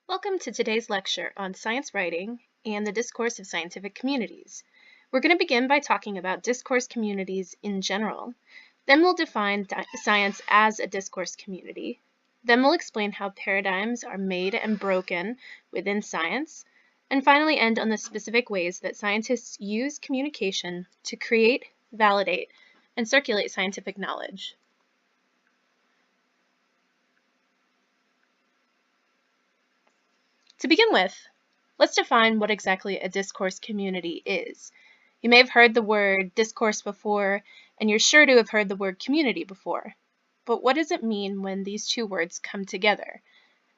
Welcome to today's lecture on science writing and the discourse of scientific communities. We're going to begin by talking about discourse communities in general. Then we'll define science as a discourse community. Then we'll explain how paradigms are made and broken within science. And finally end on the specific ways that scientists use communication to create, validate, and circulate scientific knowledge. To begin with, let's define what exactly a discourse community is. You may have heard the word discourse before, and you're sure to have heard the word community before. But what does it mean when these two words come together?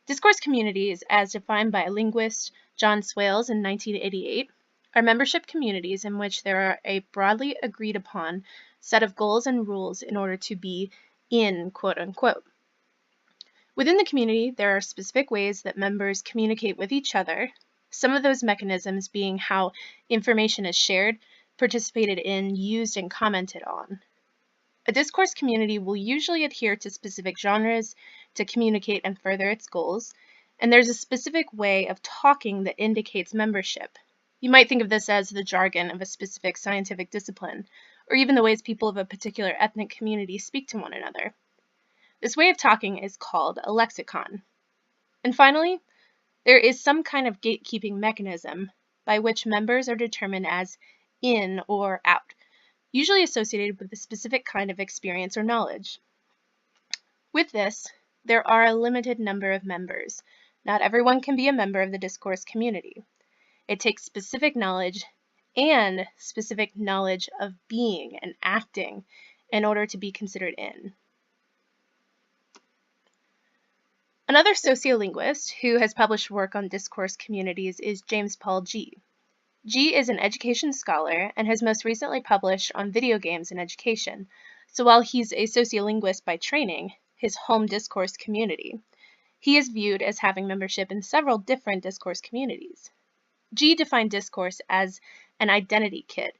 Discourse communities, as defined by linguist John Swales in 1988, are membership communities in which there are a broadly agreed upon set of goals and rules in order to be in, quote unquote. Within the community, there are specific ways that members communicate with each other, some of those mechanisms being how information is shared, participated in, used, and commented on. A discourse community will usually adhere to specific genres to communicate and further its goals, and there's a specific way of talking that indicates membership. You might think of this as the jargon of a specific scientific discipline, or even the ways people of a particular ethnic community speak to one another. This way of talking is called a lexicon. And finally, there is some kind of gatekeeping mechanism by which members are determined as in or out, usually associated with a specific kind of experience or knowledge. With this, there are a limited number of members. Not everyone can be a member of the discourse community. It takes specific knowledge and specific knowledge of being and acting in order to be considered in. Another sociolinguist who has published work on discourse communities is James Paul Gee. Gee is an education scholar and has most recently published on video games and education. So while he's a sociolinguist by training, his home discourse community, he is viewed as having membership in several different discourse communities. Gee defined discourse as an identity kit,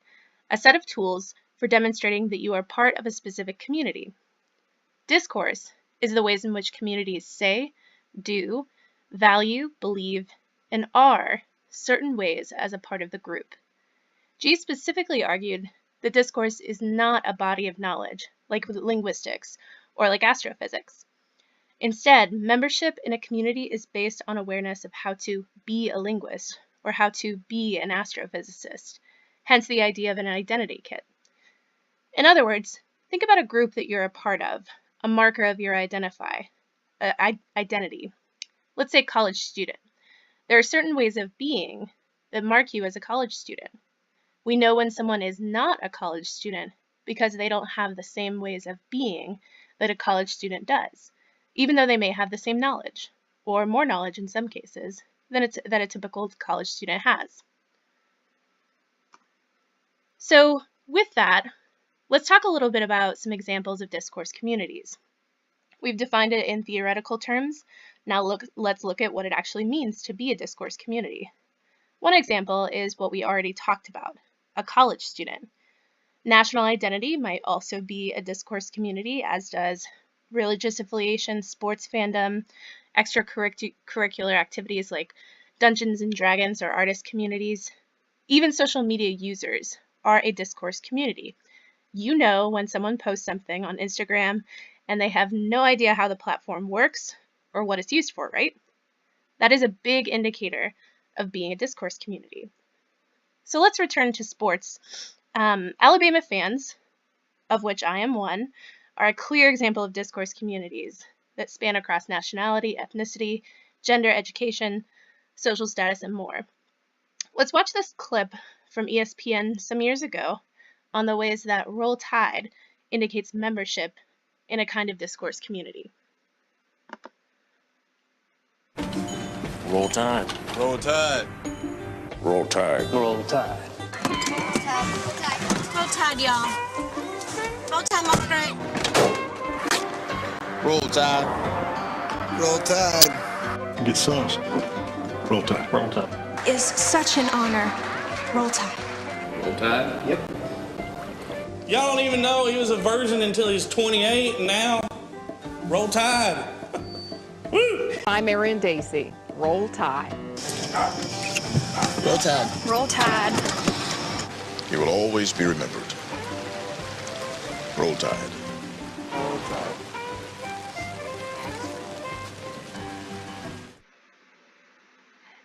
a set of tools for demonstrating that you are part of a specific community. Discourse is the ways in which communities say, do, value, believe, and are certain ways as a part of the group. Gee specifically argued that discourse is not a body of knowledge, like linguistics or like astrophysics. Instead, membership in a community is based on awareness of how to be a linguist or how to be an astrophysicist, hence the idea of an identity kit. In other words, think about a group that you're a part of, a marker of your identity. Let's say college student. There are certain ways of being that mark you as a college student. We know when someone is not a college student because they don't have the same ways of being that a college student does, even though they may have the same knowledge, or more knowledge in some cases, than a typical college student has. So with that, let's talk a little bit about some examples of discourse communities. We've defined it in theoretical terms. Now let's look at what it actually means to be a discourse community. One example is what we already talked about, a college student. National identity might also be a discourse community, as does religious affiliation, sports fandom, extracurricular activities like Dungeons and Dragons or artist communities. Even social media users are a discourse community. You know when someone posts something on Instagram and they have no idea how the platform works or what it's used for, right? That is a big indicator of being a discourse community. So let's return to sports. Alabama fans, of which I am one, are a clear example of discourse communities that span across nationality, ethnicity, gender, education, social status, and more. Let's watch this clip from ESPN some years ago on the ways that Roll Tide indicates membership in a kind of discourse community. Roll Tide. Roll Tide. Roll Tide. Roll Tide. Roll Tide. Roll Tide, y'all. Roll Tide, my great. Roll Tide. Roll Tide. Get sauce. Roll Tide. Roll Tide. It's such an honor. Roll Tide. Roll Tide? Yep. Y'all don't even know he was a virgin until he's 28, and now, Roll Tide. Woo! I'm Erin Dacey. Roll Tide. Roll Tide. Roll Tide. You will always be remembered. Roll Tide.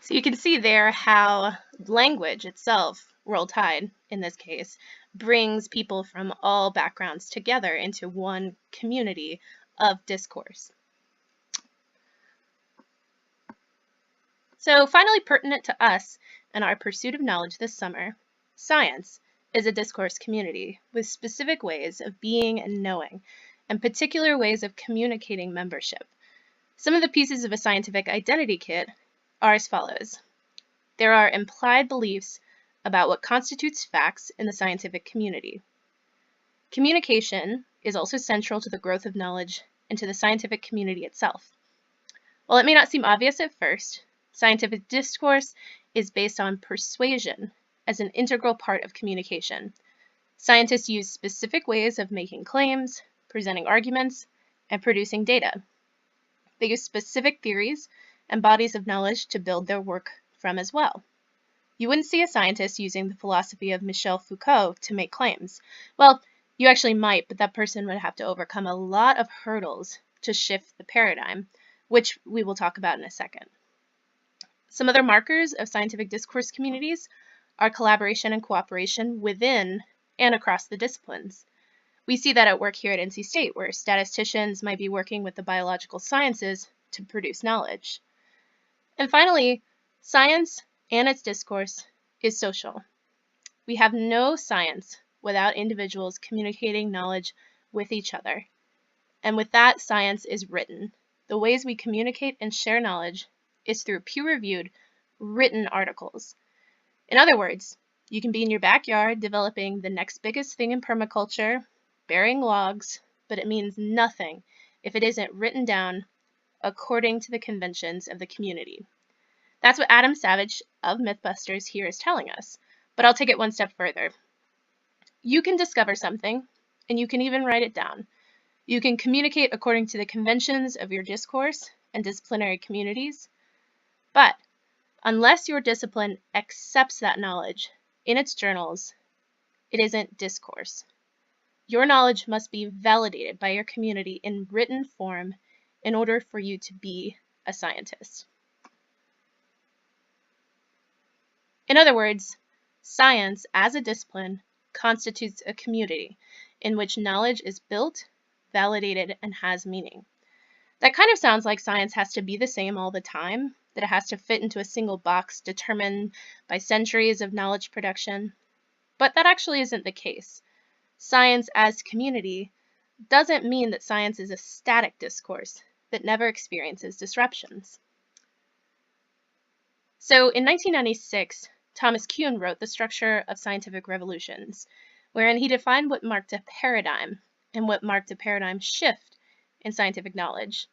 So you can see there how language itself, Roll Tide in this case, brings people from all backgrounds together into one community of discourse. So finally, pertinent to us and our pursuit of knowledge this summer, science is a discourse community with specific ways of being and knowing, and particular ways of communicating membership. Some of the pieces of a scientific identity kit are as follows. There are implied beliefs about what constitutes facts in the scientific community. Communication is also central to the growth of knowledge and to the scientific community itself. While it may not seem obvious at first, scientific discourse is based on persuasion as an integral part of communication. Scientists use specific ways of making claims, presenting arguments, and producing data. They use specific theories and bodies of knowledge to build their work from as well. You wouldn't see a scientist using the philosophy of Michel Foucault to make claims. Well, you actually might, but that person would have to overcome a lot of hurdles to shift the paradigm, which we will talk about in a second. Some other markers of scientific discourse communities are collaboration and cooperation within and across the disciplines. We see that at work here at NC State, where statisticians might be working with the biological sciences to produce knowledge. And finally, science and its discourse is social. We have no science without individuals communicating knowledge with each other. And with that, science is written. The ways we communicate and share knowledge is through peer-reviewed, written articles. In other words, you can be in your backyard developing the next biggest thing in permaculture, burying logs, but it means nothing if it isn't written down according to the conventions of the community. That's what Adam Savage of Mythbusters here is telling us, but I'll take it one step further. You can discover something, and you can even write it down. You can communicate according to the conventions of your discourse and disciplinary communities, but unless your discipline accepts that knowledge in its journals, it isn't discourse. Your knowledge must be validated by your community in written form in order for you to be a scientist. In other words, science as a discipline constitutes a community in which knowledge is built, validated, and has meaning. That kind of sounds like science has to be the same all the time, that it has to fit into a single box determined by centuries of knowledge production. But that actually isn't the case. Science as community doesn't mean that science is a static discourse that never experiences disruptions. So in 1996, Thomas Kuhn wrote The Structure of Scientific Revolutions, wherein he defined what marked a paradigm and what marked a paradigm shift in scientific knowledge.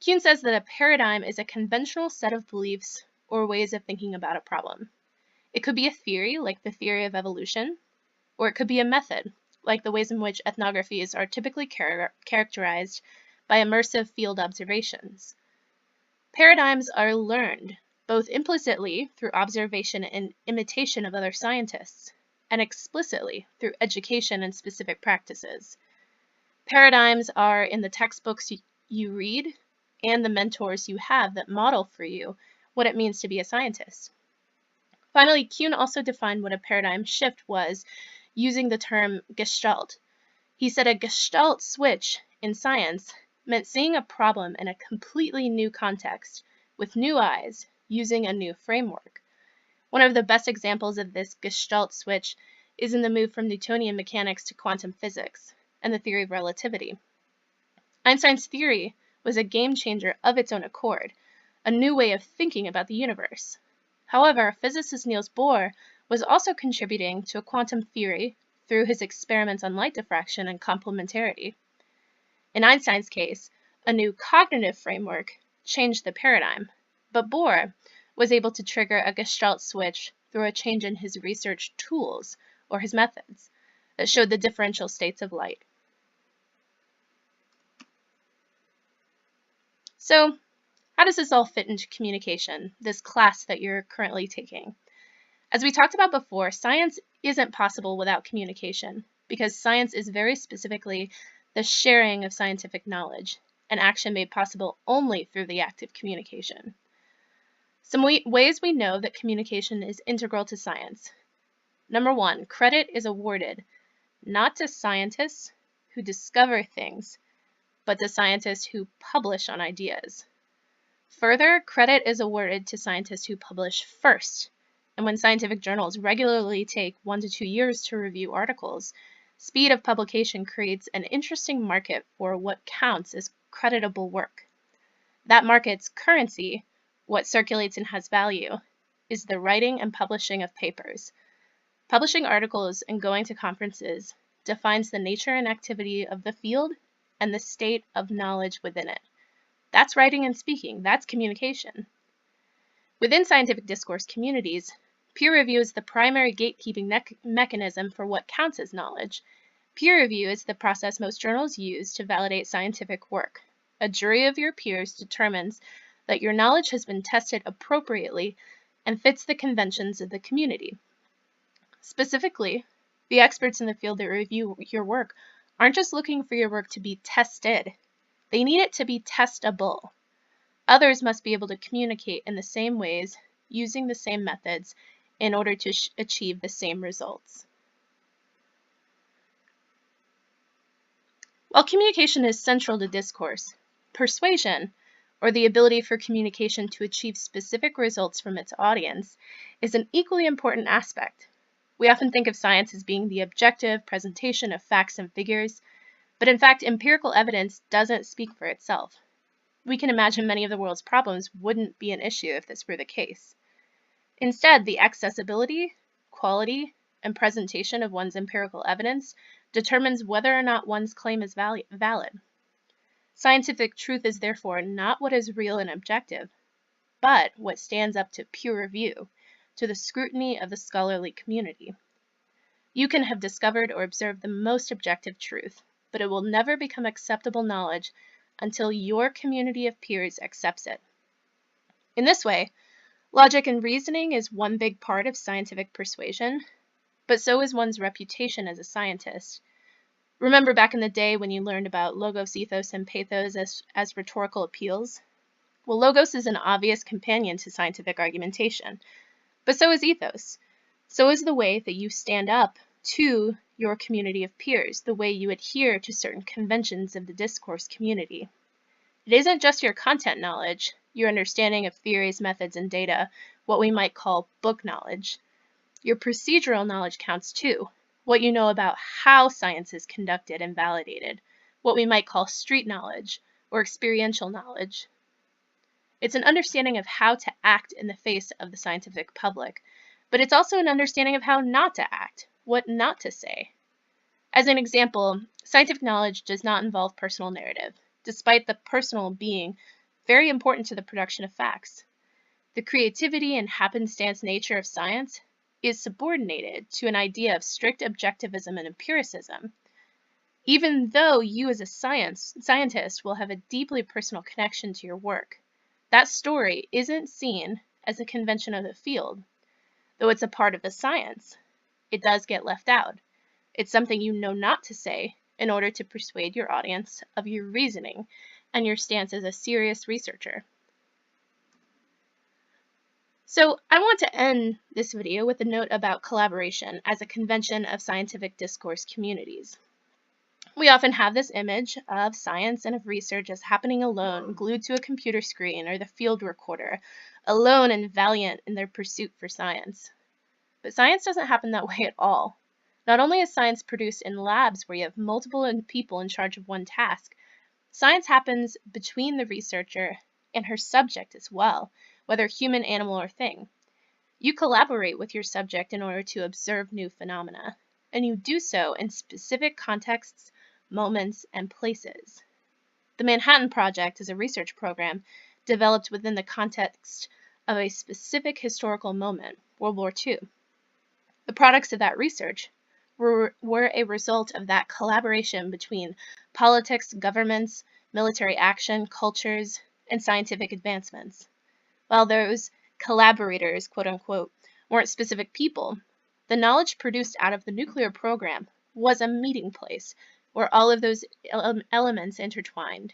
Kuhn says that a paradigm is a conventional set of beliefs or ways of thinking about a problem. It could be a theory, like the theory of evolution, or it could be a method, like the ways in which ethnographies are typically characterized by immersive field observations. Paradigms are learned, both implicitly through observation and imitation of other scientists, and explicitly through education and specific practices. Paradigms are in the textbooks you read and the mentors you have that model for you what it means to be a scientist. Finally, Kuhn also defined what a paradigm shift was using the term gestalt. He said a gestalt switch in science meant seeing a problem in a completely new context with new eyes, using a new framework. One of the best examples of this gestalt switch is in the move from Newtonian mechanics to quantum physics and the theory of relativity. Einstein's theory was a game changer of its own accord, a new way of thinking about the universe. However, physicist Niels Bohr was also contributing to a quantum theory through his experiments on light diffraction and complementarity. In Einstein's case, a new cognitive framework changed the paradigm, but Bohr was able to trigger a gestalt switch through a change in his research tools or his methods that showed the differential states of light. So, How does this all fit into communication, this class that you're currently taking? As we talked about before, science isn't possible without communication, because science is very specifically the sharing of scientific knowledge, an action made possible only through the act of communication. Some ways we know that communication is integral to science. Number one, credit is awarded not to scientists who discover things, but to scientists who publish on ideas. Further, credit is awarded to scientists who publish first. And when scientific journals regularly take 1 to 2 years to review articles, speed of publication creates an interesting market for what counts as creditable work. That market's currency, what circulates and has value, is the writing and publishing of papers. Publishing articles and going to conferences defines the nature and activity of the field and the state of knowledge within it. That's writing and speaking. That's communication. Within scientific discourse communities, peer review is the primary gatekeeping mechanism for what counts as knowledge. Peer review is the process most journals use to validate scientific work. A jury of your peers determines that your knowledge has been tested appropriately and fits the conventions of the community. Specifically, the experts in the field that review your work aren't just looking for your work to be tested. They need it to be testable. Others must be able to communicate in the same ways, using the same methods, in order to achieve the same results. While communication is central to discourse, persuasion, or the ability for communication to achieve specific results from its audience, is an equally important aspect. We often think of science as being the objective presentation of facts and figures, but in fact, empirical evidence doesn't speak for itself. We can imagine many of the world's problems wouldn't be an issue if this were the case. Instead, the accessibility, quality, and presentation of one's empirical evidence determines whether or not one's claim is valid. Scientific truth is therefore not what is real and objective, but what stands up to peer review, to the scrutiny of the scholarly community. You can have discovered or observed the most objective truth, but it will never become acceptable knowledge until your community of peers accepts it. In this way, logic and reasoning is one big part of scientific persuasion, but so is one's reputation as a scientist. Remember back in the day when you learned about logos, ethos, and pathos as rhetorical appeals? Well, logos is an obvious companion to scientific argumentation, but so is ethos. So is the way that you stand up to your community of peers, the way you adhere to certain conventions of the discourse community. It isn't just your content knowledge, your understanding of theories, methods, and data, what we might call book knowledge. Your procedural knowledge counts too, what you know about how science is conducted and validated, what we might call street knowledge or experiential knowledge. It's an understanding of how to act in the face of the scientific public, but it's also an understanding of how not to act, what not to say. As an example, scientific knowledge does not involve personal narrative, despite the personal being very important to the production of facts. The creativity and happenstance nature of science is subordinated to an idea of strict objectivism and empiricism. Even though you as a scientist will have a deeply personal connection to your work, that story isn't seen as a convention of the field. Though it's a part of the science, it does get left out. It's something you know not to say in order to persuade your audience of your reasoning and your stance as a serious researcher. So I want to end this video with a note about collaboration as a convention of scientific discourse communities. We often have this image of science and of research as happening alone, glued to a computer screen or the field recorder, alone and valiant in their pursuit for science. But science doesn't happen that way at all. Not only is science produced in labs where you have multiple people in charge of one task, science happens between the researcher and her subject as well, whether human, animal, or thing. You collaborate with your subject in order to observe new phenomena, and you do so in specific contexts, moments, and places. The Manhattan Project is a research program developed within the context of a specific historical moment, World War II. The products of that research were a result of that collaboration between politics, governments, military action, cultures, and scientific advancements. While those collaborators, quote unquote, weren't specific people, the knowledge produced out of the nuclear program was a meeting place where all of those elements intertwined.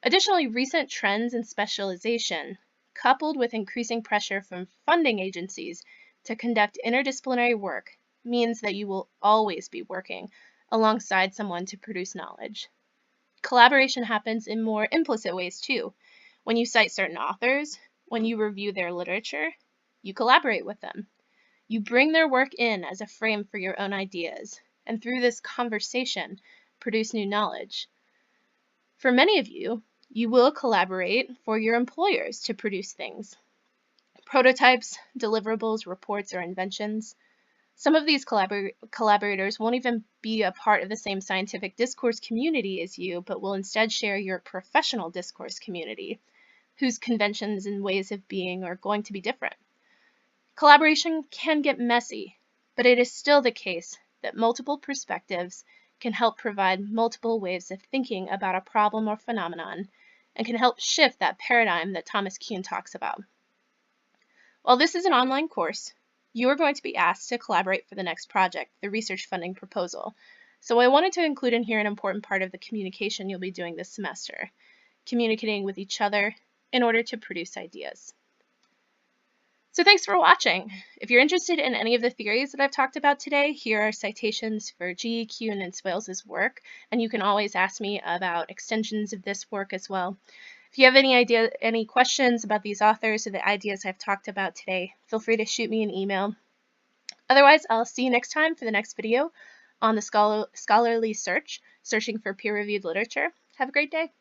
Additionally, recent trends in specialization, coupled with increasing pressure from funding agencies to conduct interdisciplinary work, means that you will always be working alongside someone to produce knowledge. Collaboration happens in more implicit ways too. When you cite certain authors, when you review their literature, you collaborate with them. You bring their work in as a frame for your own ideas, and through this conversation, produce new knowledge. For many of you, you will collaborate for your employers to produce things. Prototypes, deliverables, reports, or inventions. Some of these collaborators won't even be a part of the same scientific discourse community as you, but will instead share your professional discourse community, whose conventions and ways of being are going to be different. Collaboration can get messy, but it is still the case that multiple perspectives can help provide multiple ways of thinking about a problem or phenomenon, and can help shift that paradigm that Thomas Kuhn talks about. While this is an online course, you are going to be asked to collaborate for the next project, the research funding proposal. So I wanted to include in here an important part of the communication you'll be doing this semester, communicating with each other in order to produce ideas. So thanks for watching. If you're interested in any of the theories that I've talked about today, here are citations for G, Kuhn, and Swales' work, and you can always ask me about extensions of this work as well. If you have any questions about these authors or the ideas I've talked about today, feel free to shoot me an email. Otherwise, I'll see you next time for the next video on the scholarly search, searching for peer-reviewed literature. Have a great day.